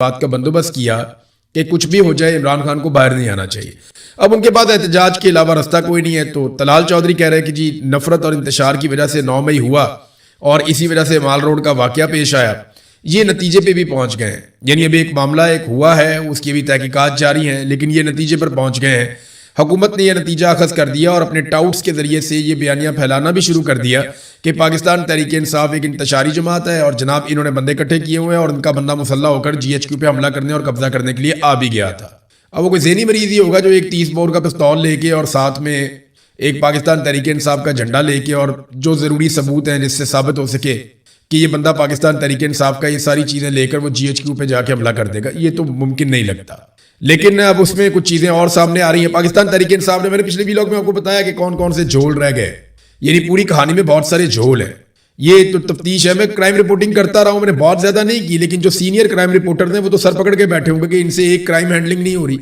بات کا بندوبست کیا کہ کچھ بھی ہو جائے عمران خان کو باہر نہیں آنا چاہیے. اب ان کے بعد احتجاج کے علاوہ رستہ کوئی نہیں ہے. تو طلال چودھری کہہ رہے ہیں کہ جی نفرت اور انتشار کی وجہ سے 9 مئی ہوا اور اسی وجہ سے مال روڈ کا واقعہ پیش آیا. یہ نتیجے پہ بھی پہنچ گئے ہیں. یعنی ابھی ایک معاملہ ایک ہوا ہے, اس کی بھی تحقیقات جاری ہیں, لیکن یہ نتیجے پر پہنچ گئے ہیں. حکومت نے یہ نتیجہ اخذ کر دیا اور اپنے ٹاؤٹس کے ذریعے سے یہ بیانیہ پھیلانا بھی شروع کر دیا کہ پاکستان تحریک انصاف ایک انتشاری جماعت ہے اور جناب انہوں نے بندے اکٹھے کیے ہوئے ہیں اور ان کا بندہ مسلح ہو کر جی ایچ کیو پہ حملہ کرنے اور قبضہ کرنے کے لیے آ بھی گیا تھا. اب وہ کوئی ذہنی مریض ہی ہوگا جو ایک 30 بور کا پستول لے کے اور ساتھ میں ایک پاکستان تحریک انصاف کا جھنڈا لے کے اور جو ضروری ثبوت ہیں جس سے ثابت ہو سکے کہ یہ بندہ پاکستان تحریک انصاف کا, یہ ساری چیزیں لے کر وہ جی ایچ کیو پہ جا کے حملہ کر دے گا. یہ تو ممکن نہیں لگتا. لیکن اب اس میں کچھ چیزیں اور سامنے آ رہی ہیں. پاکستان تحریک انصاف نے, میں نے پچھلے ویلاگ میں آپ کو بتایا کہ کون کون سے جھول رہ گئے. یعنی پوری کہانی میں بہت سارے جھول ہیں. یہ تو تفتیش ہے. میں کرائم رپورٹنگ کرتا رہا ہوں, میں نے بہت زیادہ نہیں کی, لیکن جو سینئر کرائم رپورٹر ہیں وہ تو سر پکڑ کے بیٹھے ہوں گے کہ ان سے ایک کرائم ہینڈلنگ نہیں ہو رہی.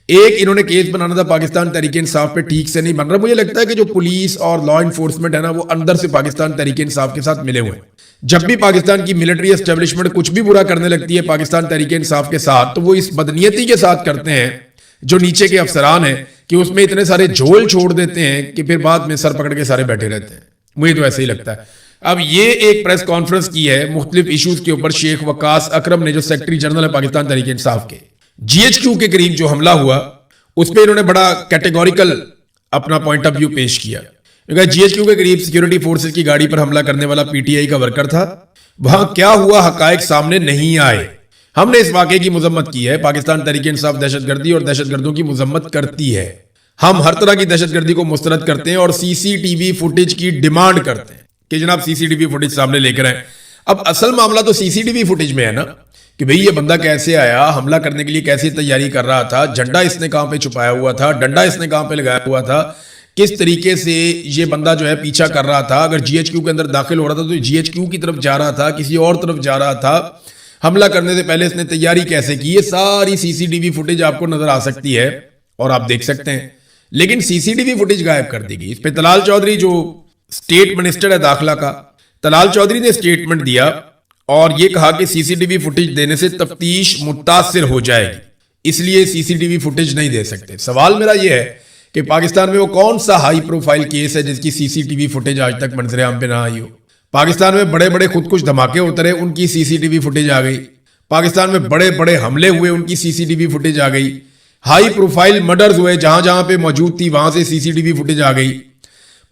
ایک انہوں نے کیس بنانا تھا پاکستان تحریک انصاف پہ, ٹھیک سے نہیں بن رہا. مجھے لگتا ہے کہ جو پولیس اور لا انفورسمنٹ ہے نا, وہ اندر سے پاکستان تحریک انصاف کے ساتھ ملے ہوئے ہیں. جب بھی پاکستان کی ملٹری اسٹیبلشمنٹ کچھ بھی برا کرنے لگتی ہے پاکستان تحریک انصاف کے ساتھ, تو وہ اس بدنیتی کے ساتھ کرتے ہیں جو نیچے کے افسران ہیں کہ اس میں اتنے سارے جھول چھوڑ دیتے ہیں کہ پھر بعد میں سر پکڑ کے سارے بیٹھے رہتے ہیں. مجھے تو ایسے ہی لگتا ہے. اب یہ ایک پریس کانفرنس کی ہے مختلف ایشوز کے اوپر شیخ وقاص اکرم نے, جو سیکرٹری جنرل ہے پاکستان تحریک انصاف کے. جی ایچ کیو کے قریب جو حملہ ہوا اس پہ انہوں نے بڑا کیٹیگوریکل اپنا پوائنٹ آف ویو پیش کیا. جی ایچ کیو کے قریب سیکیورٹی فورسز کی گاڑی پر حملہ کرنے والا پی ٹی آئی کا ورکر تھا. وہاں کیا ہوا حقائق سامنے نہیں آئے. ہم نے اس واقعے کی مذمت کی ہے. پاکستان تحریک انصاف دہشت گردی اور دہشت گردوں کی مذمت کرتی ہے. ہم ہر طرح کی دہشت گردی کو مسترد کرتے ہیں اور سی سی ٹی وی فوٹیج کی ڈیمانڈ کرتے ہیں کہ جناب سی سی ٹی وی فوٹیج سامنے لے کر آئیں. اب اصل معاملہ تو سی سی ٹی وی فوٹیج میں ہے نا, کہ بھئی یہ بندہ کیسے آیا, حملہ کرنے کے لیے کیسی تیاری کر رہا تھا, جھنڈا اس نے کہاں پہ چھپایا ہوا تھا, ڈنڈا اس نے کہاں پہ لگایا ہوا تھا, کس طریقے سے یہ بندہ جو ہے پیچھا کر رہا تھا. اگر جی ایچ کیو کے اندر داخل ہو رہا تھا تو جی ایچ کیو کی طرف جا رہا تھا, کسی اور طرف جا رہا تھا, حملہ کرنے سے پہلے اس نے تیاری کیسے کی. یہ ساری سی سی ٹی وی فوٹیج آپ کو نظر آ سکتی ہے اور آپ دیکھ سکتے ہیں. لیکن سی سی ٹی وی فوٹیج غائب کر دی گئی. اس پہ طلال چودھری جو اسٹیٹ منسٹر ہے داخلہ کا, طلال چودھری نے اسٹیٹمنٹ دیا اور یہ کہا کہ سی سی ٹی وی فوٹیج دینے سے تفتیش متاثر ہو جائے گی, اس لیے سی سی ٹی وی فوٹیج نہیں دے سکتے. سوال میرا یہ ہے کہ پاکستان میں وہ کون سا ہائی پروفائل کیس ہے جس کی سی سی ٹی وی فوٹیج آج تک منظر عام پہ نہ آئی ہو. پاکستان میں بڑے بڑے خودکش دھماکے ہوتے رہے, ان کی سی سی ٹی وی فوٹیج آ گئی. پاکستان میں بڑے بڑے حملے ہوئے, ان کی سی سی ٹی وی فوٹیج آ گئی. ہائی پروفائل مرڈرز ہوئے, جہاں جہاں پہ موجود تھی وہاں سے سی سی ٹی وی فوٹیج آ گئی.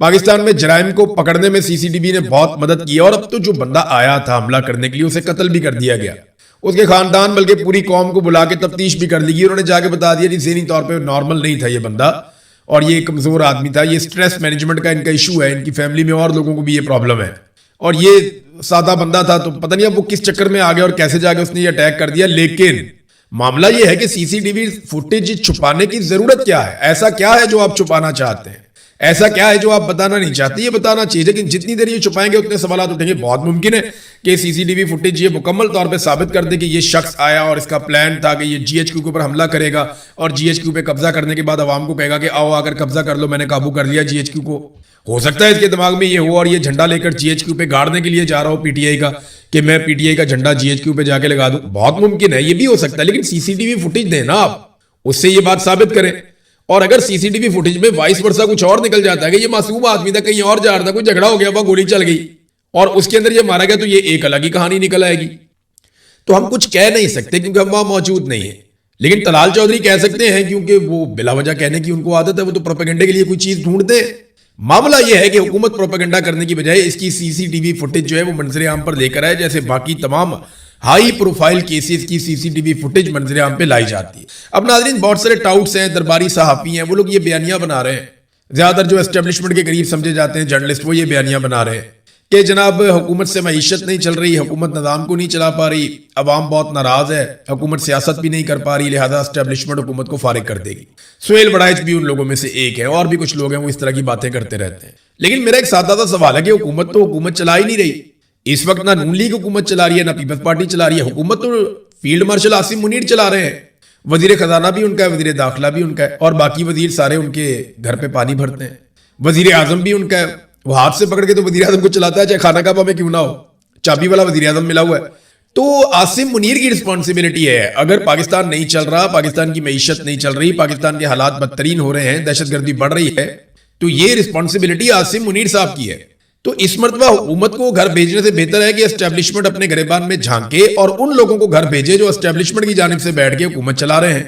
پاکستان میں جرائم کو پکڑنے میں سی سی ٹی وی نے بہت مدد کی. اور اب تو جو بندہ آیا تھا حملہ کرنے کے لیے اسے قتل بھی کر دیا گیا. اس کے خاندان بلکہ پوری قوم کو بلا کے تفتیش بھی کر دی گئی. انہوں نے جا کے بتا دیا کہ ذہنی طور پہ نارمل نہیں تھا یہ بندہ اور یہ کمزور آدمی تھا, یہ سٹریس مینجمنٹ کا ان کا ایشو ہے, ان کی فیملی میں اور لوگوں کو بھی یہ پرابلم ہے, اور یہ سادہ بندہ تھا. تو پتہ نہیں اب وہ کس چکر میں آ گیا اور کیسے جا کے اس نے یہ اٹیک کر دیا. لیکن معاملہ یہ ہے کہ سی سی ٹی وی فوٹیج چھپانے کی ضرورت کیا ہے؟ ایسا کیا ہے جو آپ چھپانا چاہتے ہیں؟ ایسا کیا ہے جو آپ بتانا نہیں چاہتے؟ یہ بتانا چاہیے. لیکن جتنی دیر یہ چھپائیں گے اتنے سوالات اٹھیں گے. بہت ممکن ہے کہ سی سی ٹی وی فوٹیج یہ مکمل طور پہ ثابت کر دے کہ یہ شخص آیا اور اس کا پلان تھا کہ یہ جی ایچ کیو کے اوپر حملہ کرے گا اور جی ایچ کیو پہ قبضہ کرنے کے بعد عوام کو کہے گا کہ آؤ آ کر قبضہ کر لو, میں نے قابو کر لیا جی ایچ کیو کو. ہو سکتا ہے اس کے دماغ میں یہ ہو اور یہ جھنڈا لے کر جی ایچ کیو پہ گاڑنے کے لیے جا رہا ہو پی ٹی آئی کا, کہ میں پی ٹی آئی کا جھنڈا جی ایچ کیو پہ جا کے لگا دوں. بہت ممکن ہے, یہ بھی ہو سکتا ہے. لیکن سی سی ٹی وی فوٹیج دیں نا آپ, اس سے یہ بات ثابت کریں. اور اگر سی سی ٹی وی فوٹیج میں وائس ورسا کچھ اور نکل جاتا ہے کہ یہ معصوم آدمی تھا, کہیں اور جا رہا تھا, کوئی جھگڑا ہو گیا, وہاں گولی چل گئی اور اس کے اندر یہ مارا گیا, تو یہ ایک الگ ہی کہانی نکل آئے گی. تو ہم کچھ کہہ نہیں سکتے کیونکہ ہم وہاں موجود نہیں ہیں. لیکن طلال چودھری کہہ سکتے ہیں کیونکہ وہ بلا وجہ کہنے کی ان کو عادت ہے, وہ تو پروپیگنڈے کے لیے کوئی چیز ڈھونڈتے ہیں. معاملہ یہ ہے کہ حکومت پروپیگنڈا کرنے کی بجائے اس کی سی سی ٹی وی فوٹیج جو ہے وہ منظر عام پر لے کر آئے, جیسے باقی تمام ہائی پروفائل کیسز کی سی سی ٹی وی فوٹیج منظر عام پہ لائی جاتی ہے. اب ناظرین بہت سارے ٹاؤٹس ہیں, درباری صحافی ہیں, وہ لوگ یہ بیانیہ بنا رہے ہیں. زیادہ تر جو اسٹیبلشمنٹ کے قریب سمجھے جاتے ہیں جرنلسٹ, وہ یہ بیانیہ بنا رہے ہیں کہ جناب حکومت سے معیشت نہیں چل رہی, حکومت نظام کو نہیں چلا پا رہی, عوام بہت ناراض ہے, حکومت سیاست بھی نہیں کر پا رہی, لہذا اسٹیبلشمنٹ حکومت کو فارغ کر دے گی. سہیل بڑائچ بھی ان لوگوں میں سے ایک ہے, اور بھی کچھ لوگ ہیں وہ اس طرح کی باتیں کرتے رہتے ہیں. لیکن میرا ایک سادہ سا سوال ہے کہ حکومت تو حکومت چلا ہی نہیں رہی. اس وقت نہ نون لیگ حکومت چلا رہی ہے, نہ پیپلز پارٹی چلا رہی ہے. حکومت تو فیلڈ مارشل عاصم منیر چلا رہے ہیں. وزیر خزانہ بھی ان کا ہے, وزیر داخلہ بھی ان کا ہے, اور باقی وزیر سارے ان کے گھر پہ پانی بھرتے ہیں. وزیر اعظم بھی ان کا ہے, وہ ہاتھ سے پکڑ کے تو وزیر اعظم کو چلاتا ہے, چاہے خانہ کعبہ میں کیوں نہ ہو, چابی والا وزیر اعظم ملا ہوا ہے. تو आसिम मुनीर की रिस्पॉन्सिबिलिटी है, अगर पाकिस्तान नहीं चल रहा, पाकिस्तान की मईशत नहीं चल रही, पाकिस्तान के हालात बदतरीन हो रहे हैं, दहशतगर्दी बढ़ रही है, तो ये रिस्पॉन्सिबिलिटी आसिम मुनीर साहब की है। तो इस मर्तबा हुकूमत को घर भेजने से बेहतर है कि एस्टेब्लिशमेंट अपने गिरेबान में झांके और उन लोगों को घर भेजे जो एस्टेब्लिशमेंट की जानिब से बैठ के हुकूमत चला रहे हैं।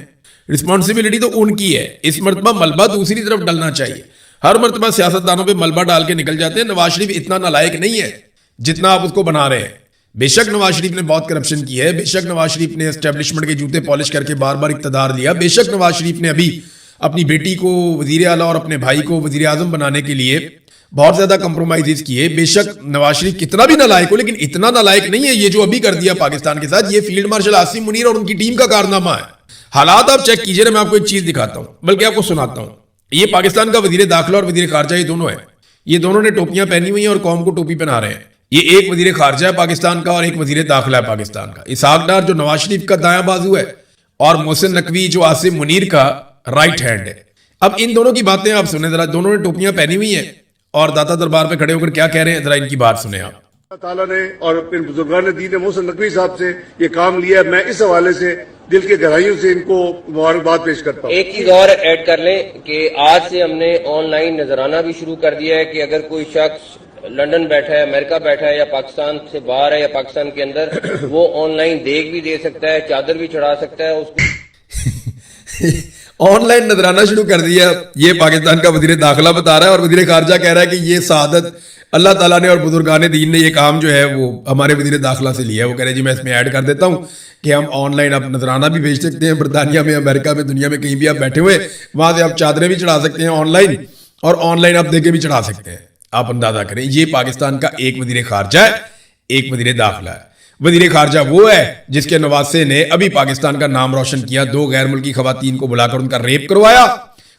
रिस्पॉन्सिबिलिटी तो उनकी है। इस मर्तबा मलबा दूसरी तरफ डलना चाहिए। हर मर्तबा सियासतदानों पे मलबा डाल के निकल जाते हैं। नवाज शरीफ इतना नालायक नहीं है जितना आप उसको बना रहे हैं। बेशक नवाज शरीफ ने बहुत करप्शन की है, बेशक नवाज शरीफ ने एस्टेब्लिशमेंट के जूते पॉलिश करके बार बार इक्तदार लिया, बेशक नवाज शरीफ ने अभी अपनी बेटी को वजीर आला और अपने भाई को वजीर आजम बनाने के लिए बहुत ज्यादा कंप्रोमाइजेस किए। बेशक नवाज शरीफ कितना भी नालायक हो, लेकिन इतना नालायक नहीं है ये जो अभी कर दिया पाकिस्तान के साथ। ये फील्ड मार्शल आसिम मुनीर और उनकी टीम का कारनामा है। हालात आप चेक कीजिए ना, मैं आपको एक चीज दिखाता हूं, बल्कि आपको सुनाता हूं। ये पाकिस्तान का वजीर दाखिला और वजीर खारजा ये दोनों है। ये दोनों ने टोपियां पहनी हुई हैं और कौम को टोपी पहना रहे हैं। ये एक वजीर खारजा है पाकिस्तान का और एक वजीर दाखिला है पाकिस्तान का। इसहाक डार जो नवाज शरीफ का दायां बाजू है और मोहसिन नकवी जो आसिम मुनीर का राइट हैंड है। अब इन दोनों की बातें आप सुने जरा। दोनों ने टोपियां पहनी हुई हैं और दाता दरबार पे खड़े होकर क्या कह रहे हैं, जरा इनकी बात सुने आप। अल्लाह ताला ने और अपने बुजुर्गान दीन ने मोहसिन नकवी साहब से ये काम लिया। मैं इस हवाले से दिल के गहराइयों से इनको मुबारकबाद पेश करता हूँ। एक चीज और ऐड कर लें कि आज से हमने ऑनलाइन नजराना भी शुरू कर दिया है कि अगर कोई शख्स लंदन बैठा है, अमेरिका बैठा है या पाकिस्तान से बाहर है या पाकिस्तान के अंदर, वो ऑनलाइन देख भी दे सकता है, चादर भी चढ़ा सकता है उसको। ऑनलाइन नजराना शुरू कर दिया, ये पाकिस्तान का वजीर दाखिला बता रहा है और वजीर खारजा कह रहा है कि ये सआदत अल्लाह ताला ने और बुजुर्गान दीन ने ये काम जो है वो हमारे वजीर दाखिला से लिया है। वो कह रहे हैं जी मैं इसमें ऐड कर देता हूँ कि हम ऑनलाइन आप नजराना भी भेज सकते हैं। बरतानिया में, अमेरिका में, दुनिया में कहीं भी आप बैठे हुए वहां से आप चादरें भी चढ़ा सकते हैं ऑनलाइन, और ऑनलाइन आप देखे भी चढ़ा सकते हैं। आप अंदाजा करें, ये पाकिस्तान का एक वजीर खारजा है, एक वजीर दाखिला है। वजीर खारजा वो है जिसके नवासे ने अभी पाकिस्तान का नाम रोशन किया, 2 गैर मुल्की खवातीन को बुलाकर उनका रेप करवाया,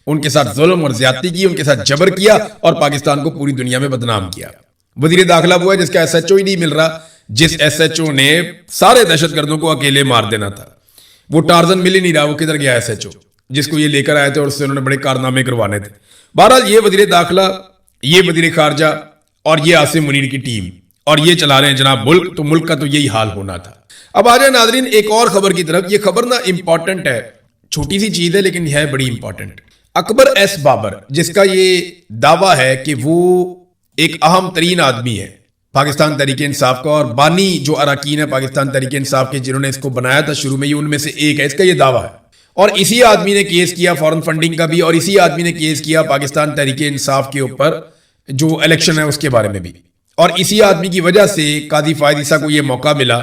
उनके साथ जुल्म और ज्यादती की, उनके साथ जबर किया और पाकिस्तान को पूरी दुनिया में बदनाम किया। वजीर दाखिला वो है जिसका SHO ही नहीं मिल रहा, जिस SHO ने सारे दहशतगर्दों को अकेले मार देना था। वो टार्जन मिल ही नहीं रहा, वो किधर गया SHO जिसको ये लेकर आए थे और उससे उन्होंने बड़े कारनामे करवाने थे। बहरहाल ये वजीर दाखिला, ये वजीर खारजा और ये आसिम मुनीर की टीम, और ये चला रहे हैं जनाब मुल्क। तो मुल्क का तो यही हाल होना था। अब आ जाए नाजरीन एक और खबर की तरफ। ये खबर ना इंपॉर्टेंट है, छोटी सी चीज है लेकिन है बड़ी इंपॉर्टेंट। अकबर एस बाबर, जिसका ये दावा है कि वो एक अहम तरीन आदमी है पाकिस्तान तहरीक इंसाफ का, और बानी जो अरकान है पाकिस्तान तहरीक इंसाफ के जिन्होंने इसको बनाया था शुरू में, ये उनमें से एक है, इसका ये दावा है। और इसी आदमी ने केस किया फॉरेन फंडिंग का भी, और इसी आदमी ने केस किया पाकिस्तान तहरीक इंसाफ के ऊपर जो इलेक्शन है उसके बारे में भी। और इसी आदमी की वजह से काजी फायद ईसा को यह मौका मिला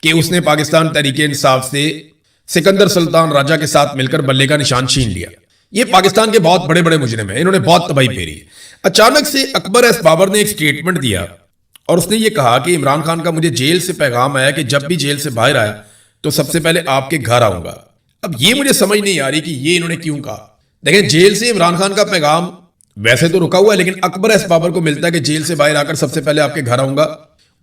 कि उसने पाकिस्तान तहरीक इंसाफ से सिकंदर सुल्तान राजा के साथ मिलकर बल्ले का निशान छीन लिया। ये पाकिस्तान के बहुत बड़े बड़े मुजरिम हैं, इन्होंने बहुत तबाही फेरी। अचानक से अकबर एस बाबर ने एक स्टेटमेंट दिया और उसने ये कहा कि इमरान खान का मुझे जेल से पैगाम आया कि जब भी जेल से बाहर आया तो सबसे पहले आपके घर आऊंगा। अब ये मुझे समझ नहीं आ रही कि ये इन्होंने क्यों कहा। देखें, जेल से इमरान खान का पैगाम वैसे तो रुका हुआ है, लेकिन अकबर एस बाबर को मिलता है कि जेल से बाहर आकर सबसे पहले आपके घर आऊंगा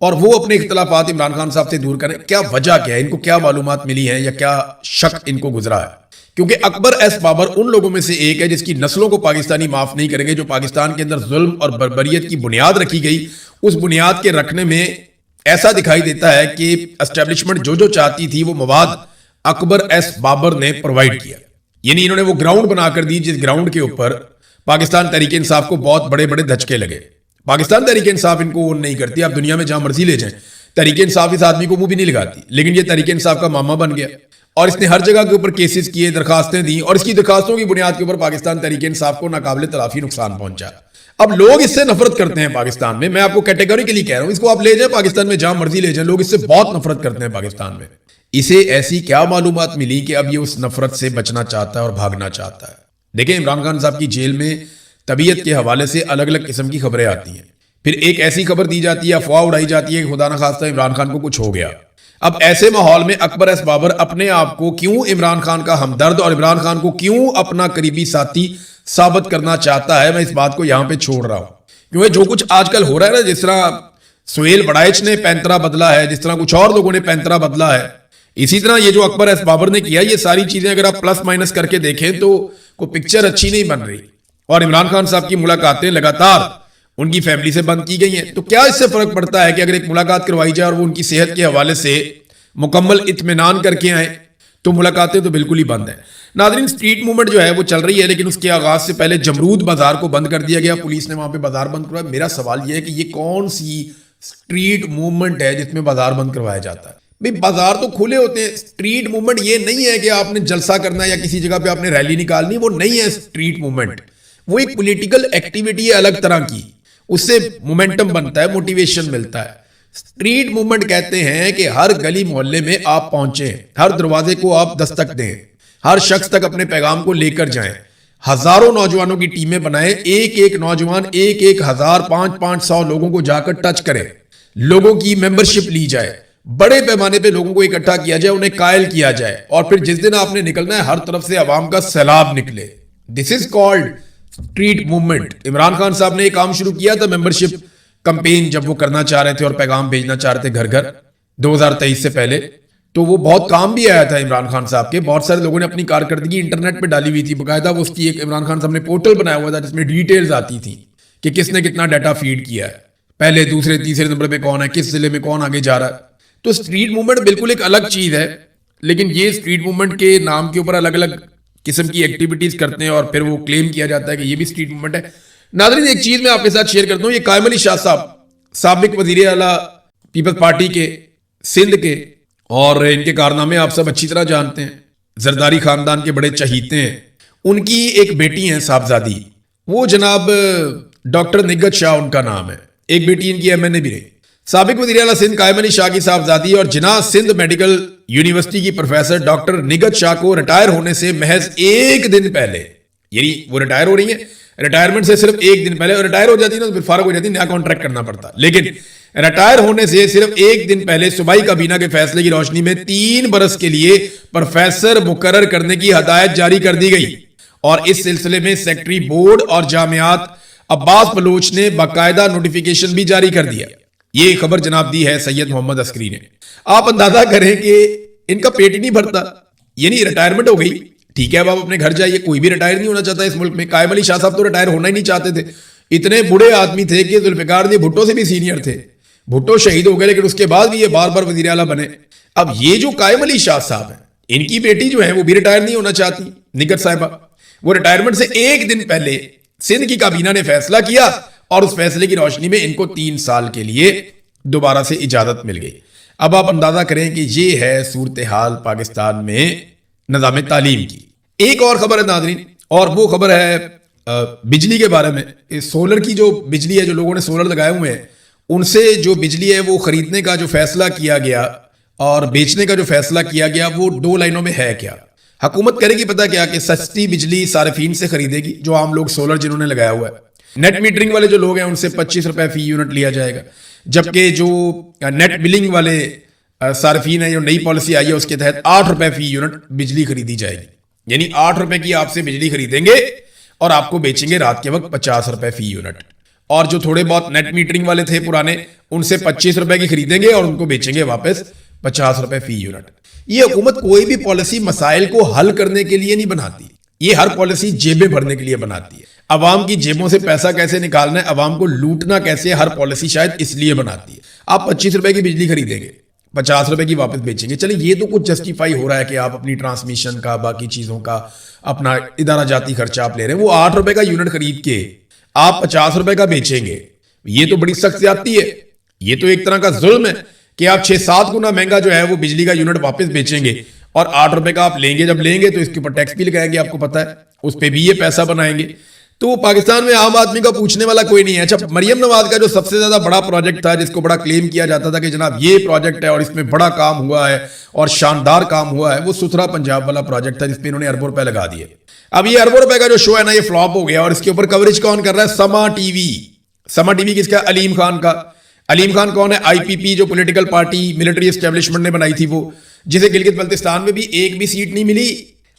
और वो अपने इख्तलाफात इमरान खान साहब से दूर करें। क्या वजह क्या है, इनको क्या मालूमात मिली है या क्या शक इनको गुजरा है? क्योंकि अकबर एस बाबर उन लोगों में से एक है जिसकी नस्लों को पाकिस्तानी माफ नहीं करेंगे। जो पाकिस्तान के अंदर जुल्म और बर्बरियत की बुनियाद रखी गई, उस बुनियाद के रखने में ऐसा दिखाई देता है कि एस्टेब्लिशमेंट जो जो चाहती थी वो मवाद अकबर एस बाबर ने प्रोवाइड किया। यानी इन्होंने वो ग्राउंड बनाकर दी जिस ग्राउंड के ऊपर पाकिस्तान तहरीक इंसाफ को बहुत बड़े बड़े धचके लगे। पाकिस्तान तहरीक इंसाफ इनको ओन नहीं करती, आप दुनिया में जहां मर्जी ले जाएं, तहरीक इंसाफ इस आदमी को मुंह भी नहीं लगाती, लेकिन ये तहरीक इंसाफ का मामा बन गया और इसने हर जगह के ऊपर केसेस किए, दरखास्तें दी, और इसकी दरखास्तों की बुनियाद के ऊपर पाकिस्तान तहरीक इंसाफ को नाकाबिले तलाफी नुकसान पहुंचा। अब लोग इससे नफरत करते हैं पाकिस्तान में, मैं आपको कैटेगोरिकली कह रहा हूं, इसको आप ले जाए पाकिस्तान में जहां मर्जी ले जाए, लोग इससे बहुत नफरत करते हैं पाकिस्तान में। इसे ऐसी क्या मालूमात मिली कि अब ये उस नफरत से बचना चाहता है और भागना चाहता है। देखिए, इमरान खान साहब की जेल में तबीयत के हवाले से अलग अलग किस्म की खबरें आती हैं, फिर एक ऐसी खबर दी जाती है, अफवाह उड़ाई जाती है कि खुदा न खास्ता इमरान खान को कुछ हो गया। अब ऐसे माहौल में अकबर एस बाबर अपने आप को क्यों इमरान खान का हमदर्द और इमरान खान को क्यों अपना करीबी साथी साबित करना चाहता है, मैं इस बात को यहां पे छोड़ रहा हूं। क्योंकि जो कुछ आजकल हो रहा है ना, जिस तरह सुहेल बड़ाइच ने पैंतरा बदला है, जिस तरह कुछ और लोगों ने पैंतरा बदला है, इसी तरह ये जो अकबर एस बाबर ने किया, ये सारी चीजें अगर आप प्लस माइनस करके देखें तो कोई पिक्चर अच्छी नहीं बन रही। और इमरान खान साहब की मुलाकातें लगातार उनकी फैमिली से बंद की गई हैं। तो क्या इससे फर्क पड़ता है कि अगर एक मुलाकात करवाई जाए और वो उनकी सेहत के हवाले से मुकम्मल इत्मीनान करके आए, तो मुलाकातें तो बिल्कुल ही बंद है। नाज़रीन, स्ट्रीट मूवमेंट जो है वो चल रही है, लेकिन उसके आगाज से पहले जमरूद बाजार को बंद कर दिया गया, पुलिस ने वहां पे बाजार बंद करवाया। मेरा सवाल यह है कि ये कौन सी स्ट्रीट मूवमेंट है जिसमें बाजार बंद करवाया जाता है? भाई बाजार तो खुले होते हैं। स्ट्रीट मूवमेंट ये नहीं है कि आपने जलसा करना है या किसी जगह पे आपने रैली निकालनी, वो नहीं है स्ट्रीट मूवमेंट। वो एक पॉलिटिकल एक्टिविटी है अलग तरह की, उससे मोमेंटम बनता है, मोटिवेशन मिलता है। स्ट्रीट मूवमेंट कहते हैं कि हर गली मोहल्ले में आप पहुंचे, हर दरवाजे को आप दस्तक दें, हर शख्स तक अपने पैगाम को लेकर जाएं, हजारों नौजवानों की टीमें बनाएं, एक एक नौजवान 1,000, 500 लोगों को जाकर टच करे, लोगों की मेंबरशिप ली जाए, बड़े पैमाने पे लोगों को इकट्ठा किया जाए, उन्हें कायल किया जाए, और फिर जिस दिन आपने निकलना है हर तरफ से आवाम का सैलाब निकले। This is called street movement. Imran Khan साहब ने एक काम शुरू किया था, मेंबरशिप कैंपेन, जब वो करना चाह रहे थे और पैगाम भेजना चाह रहे थे घर घर 2023 से पहले, तो वो बहुत काम भी आया था इमरान खान साहब के। बहुत सारे लोगों ने अपनी कारकर्दगी इंटरनेट पे डाली हुई थी, बकायदा वो उसकी एक इमरान खान साहब ने पोर्टल बनाया हुआ था जिसमें डिटेल्स आती थी कि किसने कितना डाटा फीड किया है, पहले, दूसरे, तीसरे नंबर पे कौन है, किस जिले में कौन आगे जा रहा है। तो स्ट्रीट मूवमेंट बिल्कुल एक अलग चीज है, लेकिन ये स्ट्रीट मूवमेंट के नाम के ऊपर अलग अलग किस्म की एक्टिविटीज करते हैं और फिर वो क्लेम किया जाता है कि ये भी स्ट्रीट मूवमेंट है। नाज़रीन, एक चीज मैं आपके साथ शेयर करता हूं, ये कायम अली शाह साहब, साबिक वजीर आला पीपल्स पार्टी के सिंध के, और इनके कारनामे आप सब अच्छी तरह जानते हैं, जरदारी खानदान के बड़े चहीते हैं। उनकी एक बेटी है साहबजादी, वो जनाब डॉक्टर निगत शाह उनका नाम है, एक बेटी इनकी एमएनए भी रही। साबिक वज़ीर आला सिंध कायम अली शाह की साहबजादी और जिना सिंध मेडिकल यूनिवर्सिटी की प्रोफेसर डॉक्टर निगत शाह को रिटायर होने से महज एक दिन पहले, यानी वो रिटायर हो रही है, रिटायरमेंट से सिर्फ एक दिन पहले, रिटायर हो जाती है ना तो फिर फारग हो जाती है, नया कॉन्ट्रैक्ट करना पड़ता, लेकिन रिटायर होने से सिर्फ एक दिन पहले सूबाई काबीना के फैसले की रोशनी में 3 बरस के लिए प्रोफेसर मुकर्रर करने की हदायत जारी कर दी गई। और इस सिलसिले में सेक्रेटरी बोर्ड और जामियात अब्बास बलोच ने बाकायदा नोटिफिकेशन भी जारी कर दिया। ये खबर जनाब दी है सैयद मोहम्मद अस्करी ने। आप अंदाजा करें कि इनका पेट ही नहीं भरता, यानी रिटायरमेंट हो गई, ठीक है, अब आप अपने घर जाइए, कोई भी रिटायर नहीं होना चाहता इस मुल्क में। कायम अली शाह साहब तो रिटायर होना ही नहीं चाहते थे, इतने बुढ़े आदमी थे कि जुल्फिकार जी भुट्टो से भी सीनियर थे। भुट्टो शहीद हो गए, लेकिन उसके बाद भी ये बार बार वजीर आला बने। अब ये जो कायम अली शाह साहब हैं, इनकी बेटी जो है वो भी रिटायर नहीं होना चाहती, निगत साहिबा। वो रिटायरमेंट से एक दिन पहले सिंध की काबीना ने फैसला किया और उस फैसले की रोशनी में इनको 3 साल के लिए दोबारा से इजाजत मिल गई। अब आप अंदाजा करें कि ये है सूरत हाल पाकिस्तान में निज़ाम तालीम की। एक और खबर है नाज़रीन, और वो खबर है बिजली के बारे में। इस सोलर की जो बिजली है, जो लोगों ने सोलर लगाए हुए हैं, उनसे जो बिजली है वो खरीदने का जो फैसला किया गया और बेचने का जो फैसला किया गया, वो 2 लाइनों में है क्या। हुकूमत करेगी पता क्या कि सस्ती बिजली सार्फिन से खरीदेगी, जो आम लोग सोलर जिन्होंने लगाया हुआ है। नेट मीटरिंग वाले जो लोग हैं उनसे 25 रुपए फी यूनिट लिया जाएगा, जबकि जो नेट बिलिंग वाले सार्फिन है, जो नई पॉलिसी आई है उसके तहत 8 रुपए फी यूनिट बिजली खरीदी जाएगी। यानी 8 रुपए की आपसे बिजली खरीदेंगे और आपको बेचेंगे रात के वक्त 50 रुपए फी यूनिट। और जो थोड़े बहुत नेट मीटरिंग वाले थे पुराने, उनसे 25 रुपए की खरीदेंगे और उनको बेचेंगे वापस 50 रुपए फी यूनिट। ये हुकूमत कोई भी पॉलिसी मसाइल को हल करने के लिए नहीं बनाती, ये हर पॉलिसी जेबें भरने के लिए बनाती है। अवाम की जेबों से पैसा कैसे निकालना है, अवाम को लूटना कैसे, हर पॉलिसी शायद इसलिए बनाती है। आप 25 रुपए की बिजली खरीदेंगे, 50 रुपए की वापस बेचेंगे। चलिए, ये तो कुछ जस्टिफाई हो रहा है कि आप अपनी ट्रांसमिशन का, बाकी चीजों का, अपना इदारा जाती खर्चा आप ले रहे हैं। वो 8 रुपए का यूनिट खरीद के आप 50 रुपए का बेचेंगे, ये तो बड़ी सख्त ज्यादती है। ये तो एक तरह का जुल्म है कि आप 6-7 गुना महंगा जो है वो बिजली का यूनिट वापस बेचेंगे और 8 रुपए का आप लेंगे। जब लेंगे तो इसके ऊपर टैक्स भी लगाएंगे, आपको पता है, उस पर भी ये पैसा बनाएंगे। तो पाकिस्तान में आम आदमी का पूछने वाला कोई नहीं है। अच्छा, मरियम नवाज का जो सबसे ज्यादा बड़ा प्रोजेक्ट था, जिसको बड़ा क्लेम किया जाता था कि जनाब ये प्रोजेक्ट है और इसमें बड़ा काम हुआ है और शानदार काम हुआ है, वो सुथरा पंजाब वाला प्रोजेक्ट था जिसपे इन्होंने अरबों रुपए लगा दिए। अब ये अरबों रुपए का जो शो है ना, ये फ्लॉप हो गया और इसके ऊपर कवरेज कौन कर रहा है? समा टीवी। समा टीवी किसका? अलीम खान का। अलीम खान कौन है? आईपीपी, जो पॉलिटिकल पार्टी मिलिट्री एस्टेब्लिशमेंट ने बनाई थी, वो जिसे गिलगित बल्तिस्तान में भी एक भी सीट नहीं मिली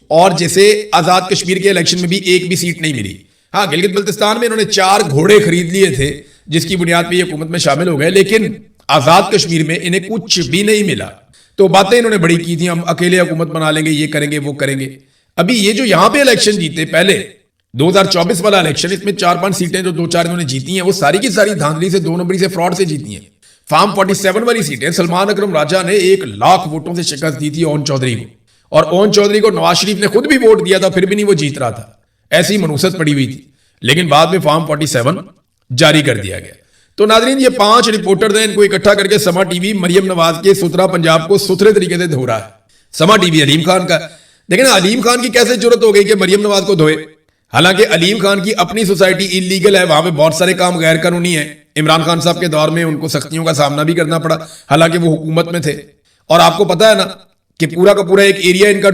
और जिसे आजाद कश्मीर के इलेक्शन में भी एक भी सीट नहीं मिली। हाँ, गिलगित बल्तिस्तान में इन्होंने 4 घोड़े खरीद लिए थे जिसकी बुनियाद पर ये हुकूमत में शामिल हो गए, लेकिन आजाद कश्मीर में इन्हें कुछ भी नहीं मिला। तो बातें इन्होंने बड़ी की थी, हम अकेले हुकूमत बना लेंगे, ये करेंगे, वो करेंगे। अभी ये जो यहां पे इलेक्शन जीते, पहले 2024 वाला इलेक्शन, इसमें 4-5 सीटें जो 2-4 इन्होंने जीती हैं, वो सारी की सारी धांधली से, 2 नंबरी से, फ्रॉड से जीती हैं। فارم 47 والی سیٹیں سلمان اکرم راجہ نے 1,00,000 ووٹوں سے شکست دی تھی اون چودھری کو, اور اون چودھری کو نواز شریف نے خود بھی ووٹ دیا تھا, پھر بھی نہیں وہ جیت رہا تھا, ایسی منوست پڑی ہوئی تھی. لیکن بعد میں فارم 47 جاری کر دیا گیا. تو ناظرین, یہ 5 رپورٹر ہیں, ان کو اکٹھا کر کے سما ٹی وی مریم نواز کے ستھرا پنجاب کو ستھرے طریقے سے دھو رہا ہے. سما ٹی وی علیم خان کا, لیکن علیم خان کی کیسے ضرورت ہو گئی کہ مریم نواز کو دھوئے, حالانکہ علیم خان کی اپنی سوسائٹی انلیگل ہے, وہاں پہ بہت سارے کام غیر قانونی ہیں. عمران خان صاحب کے دور میں ان کو سختیوں کا سامنا بھی کرنا پڑا, حالانکہ وہ حکومت میں تھے. اور آپ کو پتا ہے نا کہ پورا کا پورا ایک ایریا ان کا